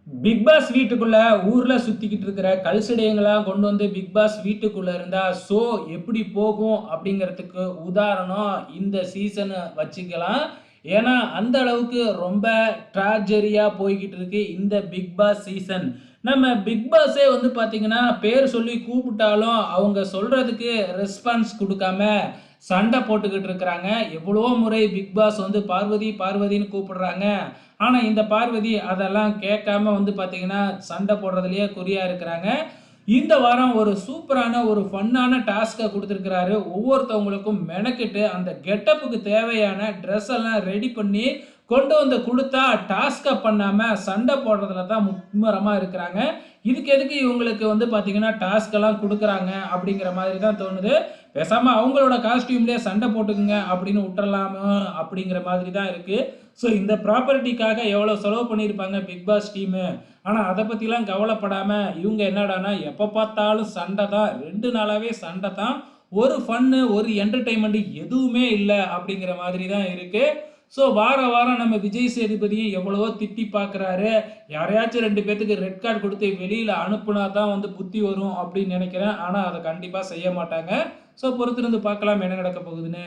Big pass வீட்டுக்குள்ள ஊர்ல சுத்திக்கிட்டு இருக்கிற கல்சடையங்களாம் கொண்டு வந்து பிக் பாஸ் வீட்டுக்குள்ள இருந்தா ஷோ எப்படி போகும் அப்படிங்கிறதுக்கு உதாரணம் இந்த சீசன் வச்சுக்கலாம். ஏன்னா அந்த அளவுக்கு ரொம்ப ட்ராஜரியா போய்கிட்டு இருக்கு இந்த பிக் பாஸ் சீசன். நம்ம பிக் பாஸே வந்து பாத்தீங்கன்னா பேர் சொல்லி கூப்பிட்டாலும் அவங்க சொல்றதுக்கு ரெஸ்பான்ஸ் கொடுக்காம சண்டை போட்டுக்கிட்டு இருக்கிறாங்க. எவ்வளவோ முறை பிக் பாஸ் வந்து பார்வதி பார்வதின்னு கூப்பிடுறாங்க. ஆனா இந்த பார்வதி அதெல்லாம் கேட்காம வந்து பார்த்தீங்கன்னா, சண்டை போடுறதுலயே குறியா இருக்கிறாங்க. இந்த வாரம் ஒரு சூப்பரான ஒரு ஃபன்னான டாஸ்க்க குடுத்திருக்கிறாரு. ஒவ்வொருத்தவங்களுக்கும் மெனக்கெட்டு அந்த கெட்டப்புக்கு தேவையான ட்ரெஸ் எல்லாம் ரெடி பண்ணி கொண்டு வந்து குடுத்தா, டாஸ்க்க பண்ணாம சண்டை போடுறதுல தான் மும்மரமா இருக்கிறாங்க. இதுக்கு எதுக்கு இவங்களுக்கு வந்து பார்த்தீங்கன்னா, டாஸ்க் எல்லாம் குடுக்குறாங்க அப்படிங்கிற மாதிரி தான் தோணுது. பேசாம அவங்களோட காஸ்டியூம்லயே சண்டை போட்டுக்குங்க அப்படின்னு விட்டுறலாமோ அப்படிங்கிற மாதிரி தான் இருக்கு. ஸோ இந்த ப்ராப்பர்ட்டிக்காக எவ்வளோ செலவு பண்ணியிருப்பாங்க பிக் பாஸ் டீமு. ஆனால் அதை பற்றிலாம் கவலைப்படாமல் இவங்க என்னடானா எப்போ பார்த்தாலும் சண்டை தான், 2 நாளாகவே சண்டை தான். ஒரு ஃபன்னு ஒரு என்டர்டெயின்மெண்ட் எதுவுமே இல்லை அப்படிங்கிற மாதிரி தான் இருக்குது. ஸோ வார வாரம் நம்ம விஜய் சேதுபதியும் எவ்வளவோ திட்டி பார்க்குறாரு. யாரையாச்சும் 2 பேத்துக்கு ரெட் கார்டு கொடுத்து வெளியில் அனுப்புனா தான் வந்து புத்தி வரும் அப்படின்னு நினைக்கிறேன். ஆனால் அதை கண்டிப்பாக செய்ய மாட்டாங்க. ஸோ பொறுத்திருந்து பார்க்கலாம் என்ன நடக்க போகுதுன்னு.